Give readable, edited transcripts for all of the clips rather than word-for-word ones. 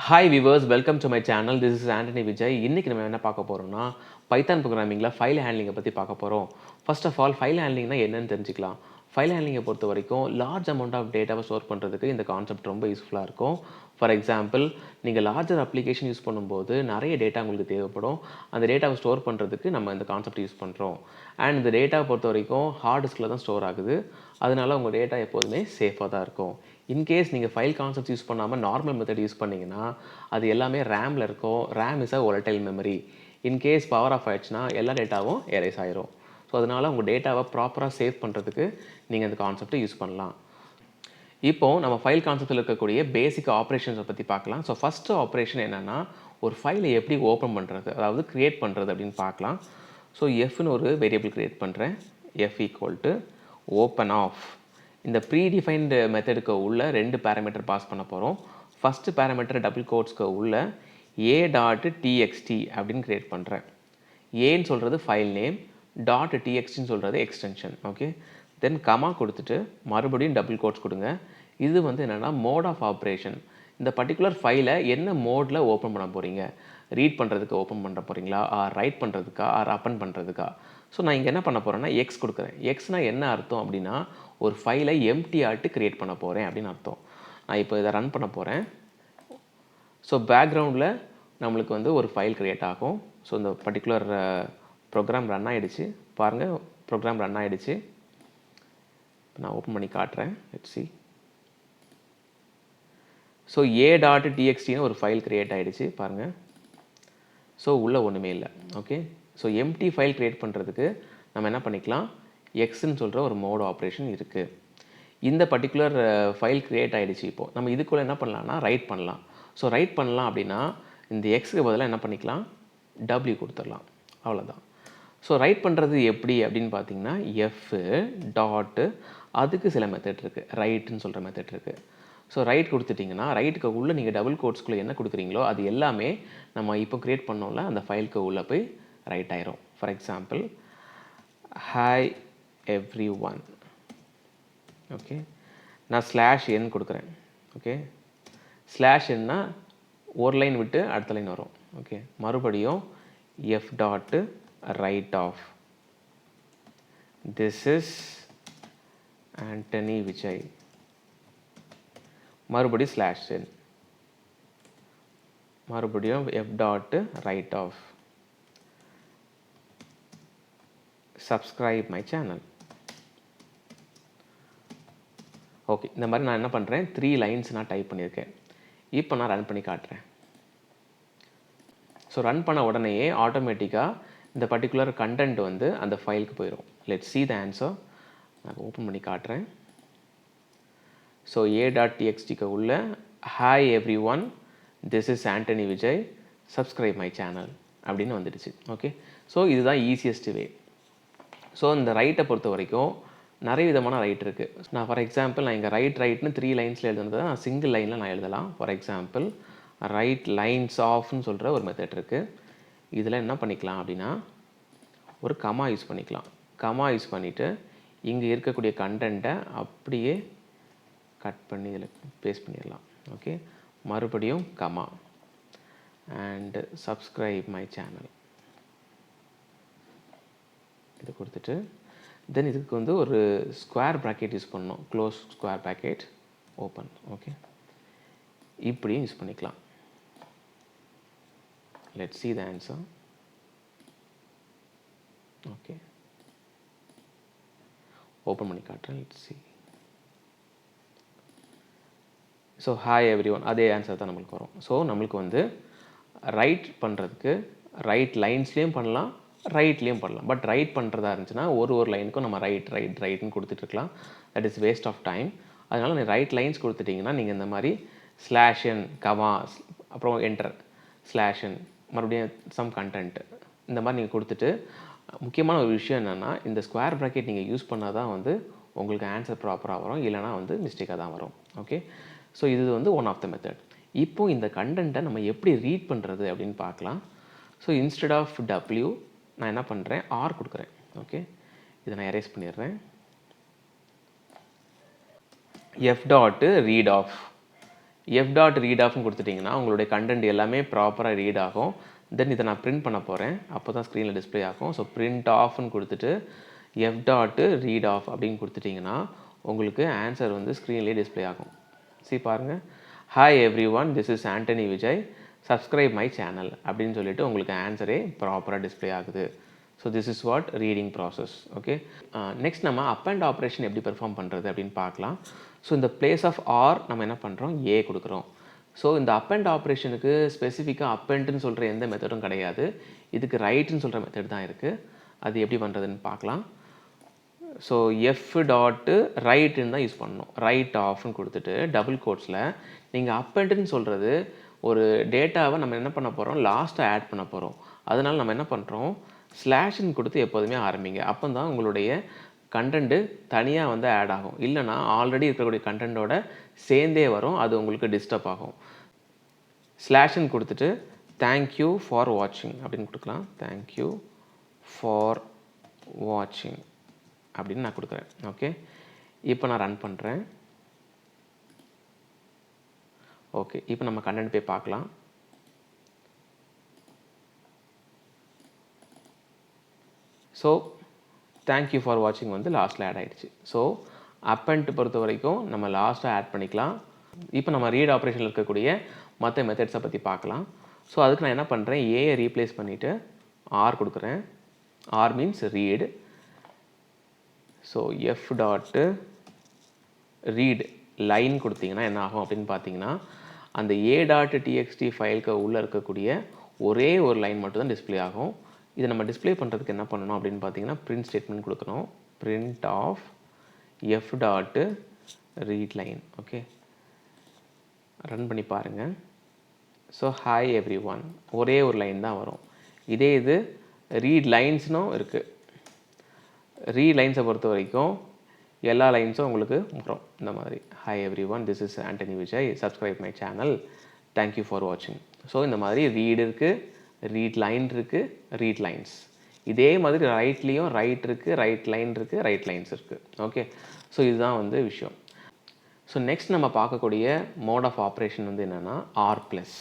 Hi viewers, welcome to my channel. This is Antony Vijay. இன்னைக்கு நம்ம என்ன பார்க்க போறோம்னா பைத்தான் ப்ரோக்ராமிங்ல ஃபைல் ஹேண்ட்லிங்கை பற்றி பார்க்க போகிறோம். ஃபர்ஸ்ட் ஆஃப் ஆல் ஃபைல் ஹேண்ட்லிங்னா என்னன்னு தெரிஞ்சுக்கலாம். ஃபைல் ஹேண்ட்லிங்கை பொறுத்த வரைக்கும் லார்ஜ் அமௌண்ட் ஆஃப் டேட்டாவை ஸ்டோர் பண்ணுறதுக்கு இந்த கான்செப்ட் ரொம்ப யூஸ்ஃபுல்லாக இருக்கும். ஃபார் எக்ஸாம்பிள், நீங்கள் லார்ஜர் அப்ளிகேஷன் யூஸ் பண்ணும்போது நிறைய டேட்டா உங்களுக்கு தேவைப்படும். அந்த டேட்டாவை ஸ்டோர் பண்ணுறதுக்கு நம்ம இந்த கான்செப்ட் யூஸ் பண்ணுறோம். அண்ட் இந்த டேட்டாவை பொறுத்த வரைக்கும் ஹார்ட் டிஸ்கில் தான் ஸ்டோர் ஆகுது. அதனால உங்கள் டேட்டா எப்போதுமே சேஃபாக தான் இருக்கும். இன்கேஸ் நீங்கள் ஃபைல் கான்செப்ட் யூஸ் பண்ணாமல் நார்மல் மெத்தட் யூஸ் பண்ணிங்கன்னா அது எல்லாமே ரேமில் இருக்கும். RAM is a volatile memory. In case power off ஆயிடுச்சுன்னா எல்லா டேட்டாவும் எரேஸ் ஆயிரும். ஸோ அதனால் உங்கள் டேட்டாவை ப்ராப்பராக சேவ் பண்ணுறதுக்கு நீங்கள் அந்த கான்செப்டை யூஸ் பண்ணலாம். இப்போது நம்ம ஃபைல் கான்செப்ட்டில் இருக்கக்கூடிய பேசிக் ஆப்ரேஷன்ஸை பற்றி பார்க்கலாம். ஸோ ஃபஸ்ட்டு ஆப்ரேஷன் என்னென்னா, ஒரு ஃபைலை எப்படி ஓப்பன் பண்ணுறது, அதாவது க்ரியேட் பண்ணுறது அப்படின்னு பார்க்கலாம். ஸோ எஃப்னு ஒரு வேரியபிள் க்ரியேட் பண்ணுறேன். F equal to open of. இந்த ப்ரீடிஃபைன்டு மெத்தடுக்கு உள்ள 2 பேராமீட்டர் பாஸ் பண்ண போகிறோம். ஃபஸ்ட்டு பேராமீட்டர் டபுள் கோட்ஸ்க்கு உள்ள a.txt அப்படின்னு க்ரியேட் பண்ணுறேன். ஏன்னு சொல்கிறது ஃபைல் நேம், .txtன்னு சொல்கிறது எக்ஸ்டென்ஷன். ஓகே, தென் கமா கொடுத்துட்டு மறுபடியும் டபுள் கோட்ஸ் கொடுங்க. இது வந்து என்னென்னா மோட் ஆஃப் ஆப்ரேஷன். இந்த பர்டிகுலர் ஃபைலை என்ன மோடில் ஓப்பன் பண்ண போகிறீங்க, ரீட் பண்ணுறதுக்கு ஓப்பன் பண்ண போகிறீங்களா, ஆர் ரைட் பண்ணுறதுக்கா, ஆர் அப்பன் பண்ணுறதுக்கா. ஸோ நான் இங்கே என்ன பண்ண போகிறேன்னா எக்ஸ் கொடுக்குறேன். எக்ஸ்னால் என்ன அர்த்தம் அப்படின்னா, ஒரு ஃபைலை எம்டிஆர்ட்டு க்ரியேட் பண்ண போகிறேன் அப்படின்னு அர்த்தம். நான் இப்போ இதை ரன் பண்ண போகிறேன். ஸோ பேக்ரவுண்டில் நம்மளுக்கு வந்து ஒரு ஃபைல் க்ரியேட் ஆகும். ஸோ இந்த பர்டிகுலர் ப்ரோக்ராம் ரன் ஆகிடுச்சு. பாருங்கள், ப்ரோக்ராம் ரன் ஆகிடுச்சு. நான் ஓப்பன் பண்ணி காட்டுறேன். Let's see. ஸோ a.txtன்னு ஒரு ஃபைல் க்ரியேட் ஆகிடுச்சு பாருங்கள். ஸோ உள்ளே ஒன்றுமே இல்லை. Okay, so empty file create பண்ணுறதுக்கு நம்ம என்ன பண்ணிக்கலாம், எக்ஸ்ன்னு சொல்கிற ஒரு மோட் ஆப்ரேஷன் இருக்குது. இந்த பர்டிகுலர் ஃபைல் க்ரியேட் ஆகிடுச்சு. இப்போது நம்ம இதுக்குள்ளே என்ன பண்ணலாம்னா ரைட் பண்ணலாம். ஸோ ரைட் பண்ணலாம் அப்படின்னா இந்த எக்ஸுக்கு பதிலாக என்ன பண்ணிக்கலாம், டபிள்யூ கொடுத்துடலாம். அவ்வளோதான். ஸோ ரைட் பண்ணுறது எப்படி அப்படின்னு பார்த்தீங்கன்னா, எஃப் டாட்டு அதுக்கு சில மெத்தட் இருக்குது, ரைட்டுன்னு சொல்கிற மெத்தட் இருக்குது. ஸோ ரைட் கொடுத்துட்டிங்கன்னா ரைட்டுக்கு உள்ளே நீங்கள் டபுள் கோட்ஸ்குள்ளே என்ன கொடுக்குறீங்களோ அது எல்லாமே நம்ம இப்போ க்ரியேட் பண்ணோம்ல அந்த ஃபைலுக்கு உள்ளே போய் ரைட் ஆயிரும். For example, hi everyone. Okay, நான் /n கொடுக்குறேன். ஓகே, /nனா ஒரு லைன் விட்டு அடுத்த லைன் வரும். ஓகே, மறுபடியும் f dot write of. This is Antony Vijay. மறுபடியும் /n. மறுபடியும் f dot write of. Subscribe my channel. Okay, இந்த மாதிரி நான் என்ன பண்ணுறேன், 3 லைன்ஸ் நான் டைப் பண்ணியிருக்கேன். இப்போ நான் ரன் பண்ணி காட்டுறேன். ஸோ ரன் பண்ண உடனேயே ஆட்டோமேட்டிக்காக இந்த பர்டிகுலர் கண்டென்ட் வந்து அந்த ஃபைலுக்கு போயிடும். Let's see the answer. நான் ஓப்பன் பண்ணி காட்டுறேன். ஸோ a.txtக்கு உள்ள hi every one, this is Antony Vijay, subscribe my channel அப்படின்னு வந்துடுச்சு. ஓகே, ஸோ இதுதான் ஈஸியஸ்ட் வே. ஸோ இந்த ரைட்டை பொறுத்த வரைக்கும் நிறைய விதமான ரைட் இருக்குது. நான் ஃபார் எக்ஸாம்பிள் நான் இங்கே ரைட்னு 3 லைன்ஸில் எழுதுனதை நான் சிங்கிள் லைனில் நான் எழுதலாம். ஃபார் எக்ஸாம்பிள், ரைட் லைன்ஸ் ஆஃப்னு சொல்கிற ஒரு மெத்தட் இருக்குது. இதில் என்ன பண்ணிக்கலாம் அப்படின்னா ஒரு கமா யூஸ் பண்ணிக்கலாம். கமா யூஸ் பண்ணிவிட்டு இங்கே இருக்கக்கூடிய கண்டென்ட்டை அப்படியே கட் பண்ணி இதில் பேஸ்ட் பண்ணிடலாம். ஓகே, மறுபடியும் comma and subscribe my channel இது கொடுத்துட்டு தென் இதுக்கு வந்து ஒரு ஸ்கொயர் ப்ராக்கெட் யூஸ் பண்ணணும். Close square bracket, open. Okay, இப்படியும் யூஸ் பண்ணிக்கலாம். Let's see the answer. Okay, open பண்ணி காட்டுறேன். Let's see. So hi every one, அதே ஆன்சர் தான் நம்மளுக்கு வரும். ஸோ நம்மளுக்கு வந்து ரைட் பண்ணுறதுக்கு ரைட் லைன்ஸ்லேயும் பண்ணலாம், ரைட்லேயும் பண்ணலாம். பட் ரைட் பண்ணுறதா இருந்துச்சுன்னா ஒரு லைனுக்கும் நம்ம ரைட்னு கொடுத்துட்ருக்கலாம். That is waste of time. அதனால் நீங்கள் ரைட் லைன்ஸ் கொடுத்துட்டிங்கன்னா நீங்கள் இந்த மாதிரி /n கமா அப்புறம் என்டர் /n மறுபடியும் சம் கண்டென்ட் இந்த மாதிரி நீங்கள் கொடுத்துட்டு, முக்கியமான ஒரு விஷயம் என்னென்னா இந்த ஸ்கொயர் ப்ராக்கெட் நீங்கள் யூஸ் பண்ணால் தான் வந்து உங்களுக்கு ஆன்சர் ப்ராப்பராக வரும், இல்லைனா வந்து மிஸ்டேக்காக தான் வரும். ஓகே, ஸோ இது வந்து ஒன் ஆஃப் த மெத்தட். இப்போது இந்த கண்டென்ட்டை நம்ம எப்படி ரீட் பண்ணுறது அப்படின்னு பார்க்கலாம். ஸோ இன்ஸ்டெட் ஆஃப் டபிள்யூ நான் என்ன பண்ணுறேன், ஆர் கொடுக்குறேன். ஓகே, இதை நான் எரேஸ் பண்ணிடுறேன். F dot read of. f dot read ஆஃப்னு கொடுத்துட்டிங்கன்னா உங்களுடைய கண்டென்ட் எல்லாமே ப்ராப்பராக ரீட் ஆகும். தென் இதை நான் பிரிண்ட் பண்ண போகிறேன். அப்போ தான் ஸ்க்ரீனில் டிஸ்பிளே ஆகும். ஸோ பிரிண்ட் ஆஃப்னு கொடுத்துட்டு f டாட் ரீட் ஆஃப் அப்படின்னு கொடுத்துட்டிங்கன்னா உங்களுக்கு ஆன்சர் வந்து ஸ்க்ரீன்லேயே டிஸ்பிளே ஆகும். சரி பாருங்கள், hi every one, this is Antony Vijay, subscribe my channel அப்படின்னு சொல்லிட்டு உங்களுக்கு ஆன்சரே ப்ராப்பராக டிஸ்பிளே ஆகுது. So this is what reading process. Okay, next நம்ம அப்பண்ட் ஆப்ரேஷன் எப்படி பெர்ஃபார்ம் பண்ணுறது அப்படின்னு பார்க்கலாம். ஸோ இந்த பிளேஸ் ஆஃப் ஆர் நம்ம என்ன பண்ணுறோம், ஏ கொடுக்குறோம். ஸோ இந்த அப்பண்ட் ஆப்ரேஷனுக்கு ஸ்பெசிஃபிக்காக அப்பண்ட்னு சொல்கிற எந்த மெத்தடும் கிடையாது. இதுக்கு ரைட்னு சொல்கிற மெத்தட் தான் இருக்குது. அது எப்படி பண்ணுறதுன்னு பார்க்கலாம். ஸோ எஃப் டாட்டு ரைட்டுன்னு தான் யூஸ் பண்ணணும். ரைட் ஆஃப்னு கொடுத்துட்டு டபுள் கோட்ஸில் நீங்கள் அப்பண்ட்னு சொல்கிறது ஒரு டேட்டாவை நம்ம என்ன பண்ண போகிறோம், லாஸ்ட்டாக ஆட் பண்ண போகிறோம். அதனால் நம்ம என்ன பண்ணுறோம், ஸ்லாஷ்ன்னு கொடுத்து எப்போதுமே ஆரம்பிங்க. அப்போ தான் உங்களுடைய கண்டென்ட்டு தனியாக வந்து ஆட் ஆகும். இல்லைனா ஆல்ரெடி இருக்கக்கூடிய கண்டென்ட்டோட சேர்ந்தே வரும், அது உங்களுக்கு டிஸ்டர்ப் ஆகும். ஸ்லாஷ்ன்னு கொடுத்துட்டு தேங்க்யூ ஃபார் வாட்சிங் அப்படின்னு கொடுக்கலாம். தேங்க்யூ ஃபார் வாட்சிங் அப்படின்னு நான் கொடுக்குறேன். ஓகே, இப்போ நான் ரன் பண்ணுறேன். ஓகே, இப்போ நம்ம கண்டென்ட் போய் பார்க்கலாம். ஸோ தேங்க்யூ ஃபார் வாட்சிங் வந்து லாஸ்ட்டில் ஆட் ஆகிடுச்சு. ஸோ அப்பண்ட் பொறுத்த வரைக்கும் நம்ம லாஸ்ட்டாக ஆட் பண்ணிக்கலாம். இப்போ நம்ம ரீட் ஆப்ரேஷனில் இருக்கக்கூடிய மற்ற மெத்தட்ஸை பற்றி பார்க்கலாம். ஸோ அதுக்கு நான் என்ன பண்ணுறேன், ஏயை ரீப்ளேஸ் பண்ணிவிட்டு ஆர் கொடுக்குறேன். R means read. So f dot read line கொடுத்தீங்கன்னா என்ன ஆகும் அப்படின்னு பார்த்தீங்கன்னா, அந்த ஏ டாட் டிஎக்ஸ்டி ஃபைலுக்கு உள்ளே இருக்கக்கூடிய ஒரே ஒரு லைன் மட்டும் தான் டிஸ்பிளே ஆகும். இதை நம்ம டிஸ்பிளே பண்ணுறதுக்கு என்ன பண்ணணும் அப்படின்னு பார்த்தீங்கன்னா, பிரிண்ட் ஸ்டேட்மெண்ட் கொடுக்கணும். Print of f dot read line. Okay, run பண்ணி பாருங்கள். ஸோ ஹாய் எவ்ரி ஒன், ஒரே ஒரு லைன் தான் வரும். இதே இது ரீட் லைன்ஸ்னும் இருக்குது. ரீட் லைன்ஸை பொறுத்த வரைக்கும் எல்லா லைன்ஸும் உங்களுக்கு வரும் இந்த மாதிரி. Hi every one, this is Antony Vijay, subscribe my channel, thank you for வாட்சிங். ஸோ இந்த மாதிரி ரீட் இருக்குது, ரீட் லைன் இருக்குது, ரீட் லைன்ஸ். இதே மாதிரி ரைட்லேயும் ரைட் இருக்குது, ரைட் லைன் இருக்குது, ரைட் லைன்ஸ் இருக்குது. ஓகே, ஸோ இதுதான் வந்து விஷயம். ஸோ நெக்ஸ்ட் நம்ம பார்க்கக்கூடிய மோட் ஆஃப் ஆப்ரேஷன் வந்து என்னென்னா r plus.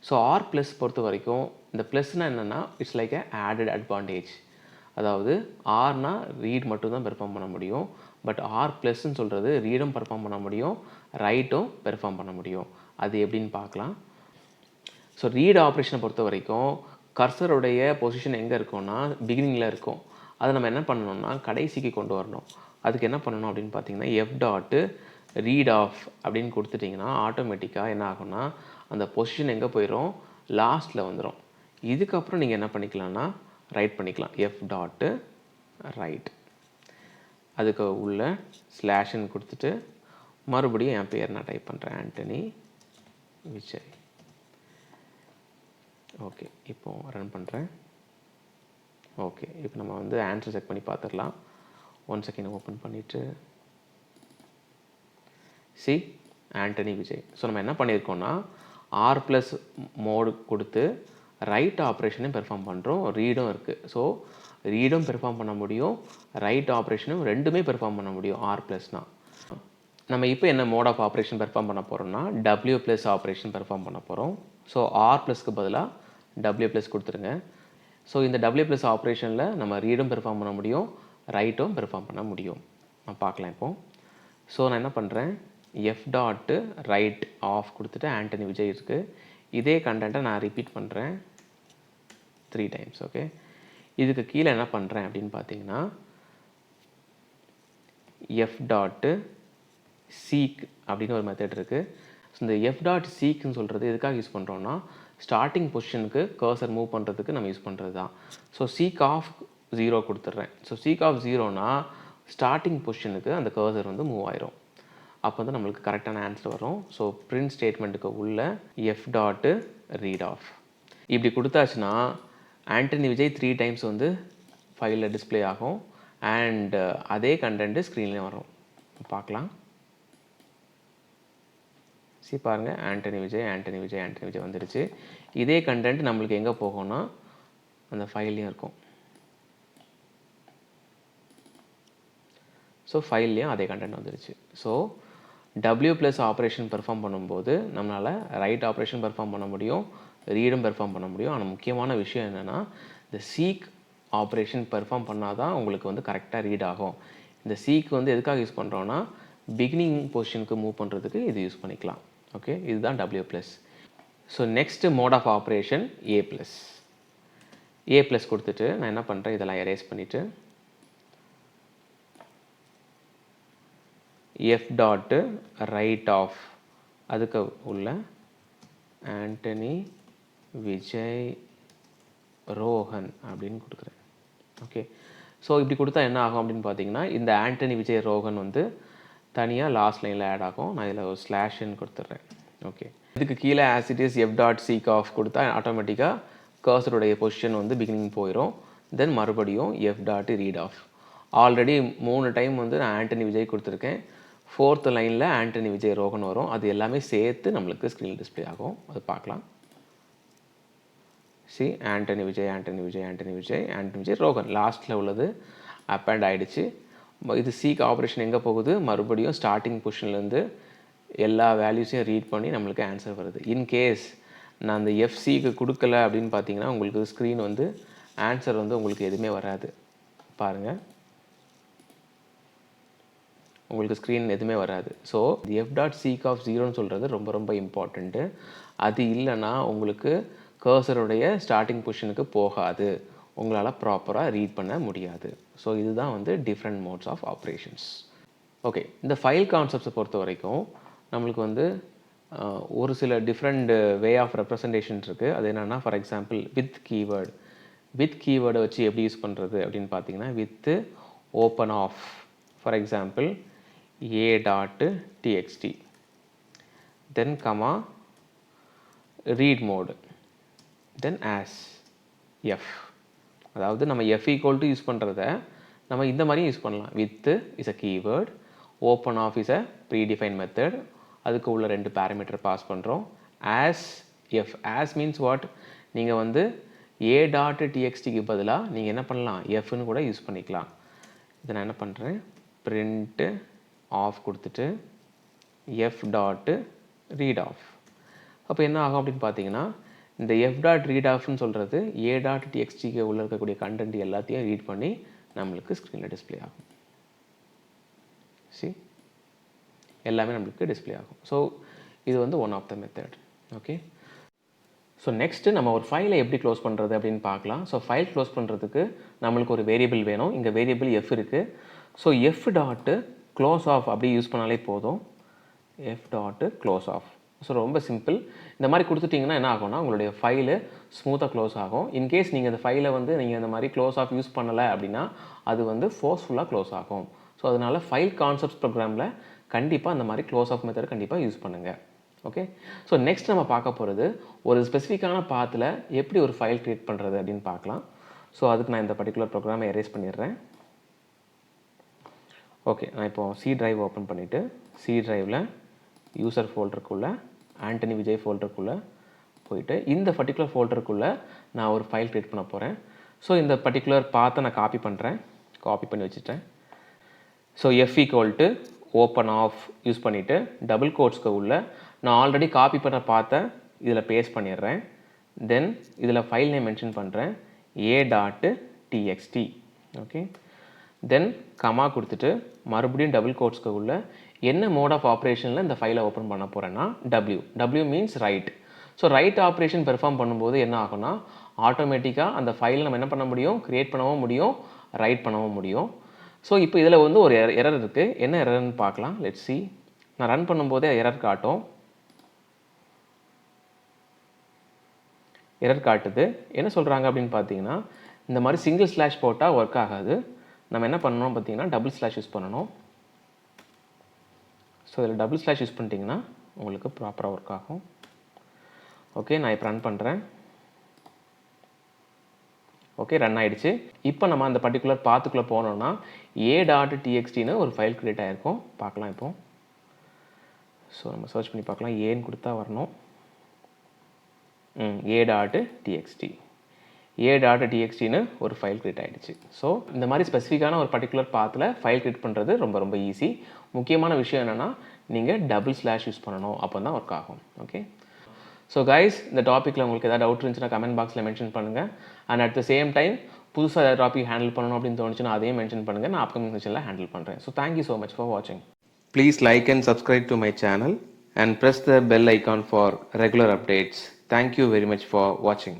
So r plus பொறுத்த வரைக்கும் இந்த ப்ளஸ்னால் என்னென்னா, it's like a added advantage. அதாவது ஆர்னா ரீட் மட்டும் தான் பெர்ஃபார்ம் பண்ண முடியும். பட் ஆர் ப்ளஸ்ன்னு சொல்கிறது ரீடும் பெர்ஃபார்ம் பண்ண முடியும், ரைட்டும் பெர்ஃபார்ம் பண்ண முடியும். அது எப்படின்னு பார்க்கலாம். ஸோ ரீட் ஆப்ரேஷனை பொறுத்த வரைக்கும் கர்சருடைய பொசிஷன் எங்கே இருக்கும்னா பிகினிங்கில் இருக்கும். அதை நம்ம என்ன பண்ணணும்னா கடைசிக்கு கொண்டு வரணும். அதுக்கு என்ன பண்ணணும் அப்படின்னு பார்த்தீங்கன்னா, எஃப் டாட்டு ரீட் ஆஃப் அப்படின்னு கொடுத்துட்டிங்கன்னா ஆட்டோமேட்டிக்காக என்ன ஆகும்னா அந்த பொசிஷன் எங்கே போயிடும், லாஸ்ட்டில் வந்துடும். இதுக்கப்புறம் நீங்கள் என்ன பண்ணிக்கலாம்னா ரைட் பண்ணிக்கலாம். எஃப் டாட்டு ரைட், அதுக்கு உள்ள ஸ்லாஷ்ன்னு கொடுத்துட்டு மறுபடியும் என் பேர் நான் டைப் பண்ணுறேன், ஆண்டனி விஜய். ஓகே, இப்போ ரன் பண்ணுறேன். ஓகே, இப்போ நம்ம வந்து ஆன்சர் செக் பண்ணி பார்த்துடலாம். 1 செகண்ட் ஓப்பன் பண்ணிவிட்டு சி ஆண்டனி விஜய். ஸோ நம்ம என்ன பண்ணியிருக்கோம்னா ஆர் ப்ளஸ் மோடு கொடுத்து ரைட் ஆப்ரேஷனையும் பெர்ஃபார்ம் பண்ணுறோம், ரீடும் இருக்குது. ஸோ ரீடும் பெர்ஃபார்ம் பண்ண முடியும், ரைட் ஆப்ரேஷனும் ரெண்டுமே பெர்ஃபார்ம் பண்ண முடியும் ஆர் ப்ளஸ்னால். நம்ம இப்போ என்ன மோட் ஆஃப் ஆப்ரேஷன் பெர்ஃபார்ம் பண்ண போகிறோம்னா டபிள்யூ ப்ளஸ் ஆப்ரேஷன் பெர்ஃபார்ம் பண்ண போகிறோம். ஸோ ஆர் ப்ளஸ்க்கு பதிலாக டபிள்யூ ப்ளஸ் கொடுத்துருங்க. ஸோ இந்த டபிள்யூ ப்ளஸ் ஆப்ரேஷனில் நம்ம ரீடும் பெர்ஃபார்ம் பண்ண முடியும், ரைட்டும் பெர்ஃபார்ம் பண்ண முடியும். நான் பார்க்கலாம் இப்போது. ஸோ நான் என்ன பண்ணுறேன், எஃப் டாட்டு ரைட் ஆஃப் கொடுத்துட்டு ஆண்டனி விஜய் இருக்குது. இதே கண்டென்ட்டை நான் ரிப்பீட் பண்ணுறேன் 3 டைம்ஸ். ஓகே, இதுக்கு கீழே என்ன பண்ணுறேன் அப்படின்னு பார்த்தீங்கன்னா எஃப் டாட்டு சீக் அப்படின்னு ஒரு மெத்தட் இருக்குது. ஸோ இந்த எஃப் டாட் சீக்னு சொல்கிறது எதுக்காக யூஸ் பண்ணுறோன்னா ஸ்டார்டிங் பொசிஷனுக்கு கர்சர் மூவ் பண்ணுறதுக்கு நம்ம யூஸ் பண்ணுறது தான். ஸோ சீக் ஆஃப் 0 கொடுத்துட்றேன். ஸோ சீக் ஆஃப் 0னா ஸ்டார்டிங் பொசிஷனுக்கு அந்த கர்சர் வந்து மூவ் ஆயிரும். அப்போ வந்து நம்மளுக்கு கரெக்டான ஆன்சர் வரும். ஸோ பிரிண்ட் ஸ்டேட்மெண்ட்டுக்கு உள்ள எஃப் டாட்டு ரீட் ஆஃப் இப்படி கொடுத்தாச்சுன்னா ஆண்டனி விஜய் 3 டைம்ஸ் வந்து ஃபைலில் டிஸ்பிளே ஆகும். அண்ட் அதே கண்டென்ட்டு ஸ்க்ரீன்லேயும் வரும். பார்க்கலாம். பாருங்கள், ஆண்டனி விஜய் ஆண்டனி விஜய் ஆண்டனி விஜய் வந்துடுச்சு. இதே கண்டென்ட் நம்மளுக்கு எங்கே போகும்னா அந்த ஃபைல்லையும் இருக்கும். ஸோ ஃபைல்லையும் அதே கண்டென்ட் வந்துடுச்சு. So W plus operation perform பண்ணும்போது நம்மளால் ரைட் ஆப்ரேஷன் பெர்ஃபார்ம் பண்ண முடியும், ரீடும் பெர்ஃபார்ம் பண்ண முடியும். ஆனால் முக்கியமான விஷயம் என்னென்னா இந்த சீக் ஆப்ரேஷன் பெர்ஃபார்ம் பண்ணால் தான் உங்களுக்கு வந்து கரெக்டாக ரீட் ஆகும். இந்த சீக் வந்து எதுக்காக யூஸ் பண்ணுறோன்னா பிகினிங் பொசிஷனுக்கு மூவ் பண்ணுறதுக்கு இது யூஸ் பண்ணிக்கலாம். ஓகே, இதுதான் W plus. So next mode of operation A plus. A plus கொடுத்துட்டு நான் என்ன பண்ணுறேன், இதெல்லாம் எரேஸ் பண்ணிவிட்டு F டாட்டு ரைட் ஆஃப் அதுக்கு உள்ள ஆண்டனி விஜய் ரோஹன் அப்படின்னு கொடுக்குறேன். ஓகே, ஸோ இப்படி கொடுத்தா என்ன ஆகும் அப்படின்னு பார்த்தீங்கன்னா இந்த ஆண்டனி விஜய் ரோஹன் வந்து தனியாக லாஸ்ட் லைனில் ஆட் ஆகும். நான் இதில் ஒரு ஸ்லாஷ்ன்னு கொடுத்துட்றேன். ஓகே, இதுக்கு கீழே as it is f dot seek of கொடுத்தா ஆட்டோமேட்டிக்காக கர்சருடைய பொசிஷன் வந்து பிகினிங் போயிடும். தென் மறுபடியும் f dot read of. Already 3 time வந்து நான் ஆண்டனி விஜய் கொடுத்துருக்கேன். 4th லைனில் ஆண்டனி விஜய் ரோஹன் வரும். அது எல்லாமே சேர்த்து நம்மளுக்கு ஸ்க்ரீன் டிஸ்பிளே ஆகும். அது பார்க்கலாம். சி ஆண்டனி விஜய் ஆண்டனி விஜய் ஆண்டனி விஜய் ஆண்டனி விஜய் ரோஹன் லாஸ்ட்டில் உள்ளது அப்பண்ட் ஆகிடுச்சு. இது சீக் ஆப்ரேஷன் எங்கே போகுது, மறுபடியும் ஸ்டார்டிங் பொசிஷன்லேருந்து எல்லா வேல்யூஸையும் ரீட் பண்ணி நம்மளுக்கு ஆன்சர் வருது. இன்கேஸ் நான் அந்த எஃப்சிக்கு கொடுக்கல அப்படின்னு பார்த்தீங்கன்னா உங்களுக்கு ஸ்க்ரீன் வந்து ஆன்சர் வந்து உங்களுக்கு எதுவுமே வராது. பாருங்கள், உங்களுக்கு ஸ்க்ரீன் எதுவுமே வராது. So f dot seek of 0ன்னு சொல்கிறது ரொம்ப ரொம்ப இம்பார்ட்டண்ட்டு. அது இல்லைன்னா உங்களுக்கு கர்சருடைய ஸ்டார்டிங் பொசிஷனுக்கு போகாது, உங்களால் ப்ராப்பராக ரீட் பண்ண முடியாது. ஸோ இதுதான் வந்து different modes of operations. Okay, இந்த ஃபைல் கான்செப்ட்ஸை பொறுத்த வரைக்கும் நம்மளுக்கு வந்து ஒரு சில டிஃப்ரெண்ட் வே ஆஃப் ரெப்ரசன்டேஷன் இருக்குது. அது என்னென்னா ஃபார் எக்ஸாம்பிள் வித் கீவேர்டை வச்சு எப்படி யூஸ் பண்ணுறது அப்படின்னு பார்த்தீங்கன்னா with open of for example a.txt then comma read mode then as f. அதாவது நம்ம f equal to யூஸ் பண்ணுறத நம்ம இந்த மாதிரி யூஸ் பண்ணலாம். with is a keyword, open off is a predefined method, அதுக்கு உள்ள 2 பேராமீட்டர் பாஸ் பண்ணுறோம். as f, as means what, நீங்கள் வந்து a.txtக்கு பதிலாக நீங்கள் என்ன பண்ணலாம், fன்னு கூட யூஸ் பண்ணிக்கலாம். இதை நான் என்ன பண்ணுறேன், print ஆஃப் கொடுத்துட்டு எஃப் டாட்டு ரீட் ஆஃப். அப்போ என்ன ஆகும் அப்படின்னு பார்த்தீங்கன்னா இந்த எஃப் டாட் ரீட் ஆஃப்னு சொல்கிறது ஏ டாட் டிஎக்ஸ்டிக்கு உள்ள இருக்கக்கூடிய கண்டென்ட் எல்லாத்தையும் ரீட் பண்ணி நம்மளுக்கு ஸ்க்ரீனில் டிஸ்பிளே ஆகும். சி எல்லாமே நம்மளுக்கு டிஸ்பிளே ஆகும். ஸோ இது வந்து one of the method. Okay, so next நம்ம ஒரு ஃபைலை எப்படி க்ளோஸ் பண்ணுறது அப்படின்னு பார்க்கலாம். ஸோ ஃபைல் க்ளோஸ் பண்ணுறதுக்கு நம்மளுக்கு ஒரு வேரியபிள் வேணும். இங்கே வேரியபிள் எஃப் இருக்குது. So f dot close of அப்படி யூஸ் பண்ணாலே போதும். F dot close of. So ரொம்ப சிம்பிள். இந்த மாதிரி கொடுத்துட்டிங்கன்னா என்ன ஆகும்னா உங்களுடைய ஃபைலு ஸ்மூத்தாக க்ளோஸ் ஆகும். இன்கேஸ் நீங்கள் இந்த ஃபைலை வந்து நீங்கள் இந்த மாதிரி க்ளோஸ் ஆஃப் யூஸ் பண்ணலை அப்படின்னா அது வந்து ஃபோர்ஸ்ஃபுல்லாக க்ளோஸ் ஆகும். ஸோ அதனால் ஃபைல் கான்செப்ட்ஸ் ப்ரோக்ராமில் கண்டிப்பாக அந்த மாதிரி க்ளோஸ் ஆஃப் மெத்தட் கண்டிப்பாக யூஸ் பண்ணுங்கள். ஓகே, ஸோ நெக்ஸ்ட் நம்ம பார்க்க போகிறது ஒரு ஸ்பெசிஃபிக்கான பாத்தில் எப்படி ஒரு ஃபைல் க்ரியேட் பண்ணுறது அப்படின்னு பார்க்கலாம். ஸோ அதுக்கு நான் இந்த பர்டிகுலர் ப்ரோக்ராமை எரேஸ் பண்ணிடுறேன். ஓகே, நான் இப்போ சி டிரைவ் ஓப்பன் பண்ணிவிட்டு சி டிரைவில் யூசர் ஃபோல்டருக்குள்ளே ஆண்டனி விஜய் ஃபோல்டருக்குள்ளே போயிட்டு இந்த பர்டிகுலர் ஃபோல்டருக்குள்ளே நான் ஒரு ஃபைல் க்ரியேட் பண்ண போகிறேன். ஸோ இந்த பர்டிகுலர் பாத்தை நான் காப்பி பண்ணுறேன். காப்பி பண்ணி வச்சுட்டேன். So f equal to open of use பண்ணிவிட்டு டபுள் கோட்ஸ்க்கு உள்ள நான் ஆல்ரெடி காப்பி பண்ண பாத்தை இதில் பேஸ்ட் பண்ணிடுறேன். தென் இதில் ஃபைல் நேம் மென்ஷன் பண்ணுறேன் a.txt. ஓகே, தென் கமா கொடுத்துட்டு மறுபடியும் டபுள் கோட்ஸ்க்கு உள்ள என்ன மோட் ஆஃப் ஆப்ரேஷனில் இந்த ஃபைலை ஓப்பன் பண்ண போகிறேன்னா W means right. So right operation perform பண்ணும்போது என்ன ஆகும்னா ஆட்டோமேட்டிக்காக அந்த ஃபைலை நம்ம என்ன பண்ண முடியும், க்ரியேட் பண்ணவும் முடியும், ரைட் பண்ணவும் முடியும். ஸோ இப்போ இதில் வந்து ஒரு எரர் இருக்குது. என்ன எரர்னு பார்க்கலாம். Let's see. நான் ரன் பண்ணும்போதே எரர் காட்டும். எரர் காட்டுது. என்ன சொல்கிறாங்க அப்படின்னு பார்த்தீங்கன்னா இந்த மாதிரி சிங்கிள் ஸ்லாஷ் போட்டால் ஒர்க் ஆகாது. நம்ம என்ன பண்ணணும் பார்த்தீங்கன்னா டபுள் ஸ்லாஷ் யூஸ் பண்ணணும். ஸோ இதில் டபுள் ஸ்லாஷ் யூஸ் பண்ணிட்டீங்கன்னா உங்களுக்கு ப்ராப்பராக ஒர்க் ஆகும். ஓகே, நான் இப்போ ரன் பண்ணுறேன். ஓகே, ரன் ஆகிடுச்சு. இப்போ நம்ம அந்த பர்டிகுலர் பாத்துக்குள்ளே போனோம்னா a.txtன்னு ஒரு ஃபைல் க்ரியேட் ஆகிருக்கும். பார்க்கலாம் இப்போ. ஸோ நம்ம சர்ச் பண்ணி பார்க்கலாம். ஏன்னு கொடுத்தா வரணும். a.txt. a.txtன்னு ஒரு ஃபைல் க்ரியேட் ஆகிடுச்சு. ஸோ இந்த மாதிரி ஸ்பெசிஃபிக்கான ஒரு பர்டிகுலர் பாத்தில் ஃபைல் க்ரியேட் பண்ணுறது ரொம்ப ரொம்ப ஈஸி. முக்கியமான விஷயம் என்னென்னா நீங்கள் டபுள் ஸ்லாஷ் யூஸ் பண்ணணும். அப்போ தான் ஒர்க் ஆகும். ஓகே. ஸோ கைஸ், இந்த டாப்பிக்கில் உங்களுக்கு ஏதாவது டவுட் இருந்துச்சுன்னா கமெண்ட் பாக்ஸில் மென்ஷன் பண்ணுங்கள். And at the same time புதுசாக ஏதாவது டாபிக் ஹேண்டில் பண்ணணும் அப்படின்னு தோணுச்சுன்னா அதையும் மென்ஷன் பண்ணுங்கள். நான் அப்கமிங் செஷனில் ஹேண்டில் பண்ணுறேன். So thank you so much for வாட்சிங். Please like and subscribe to my channel and press the bell icon for regular updates. Thank you very much for watching.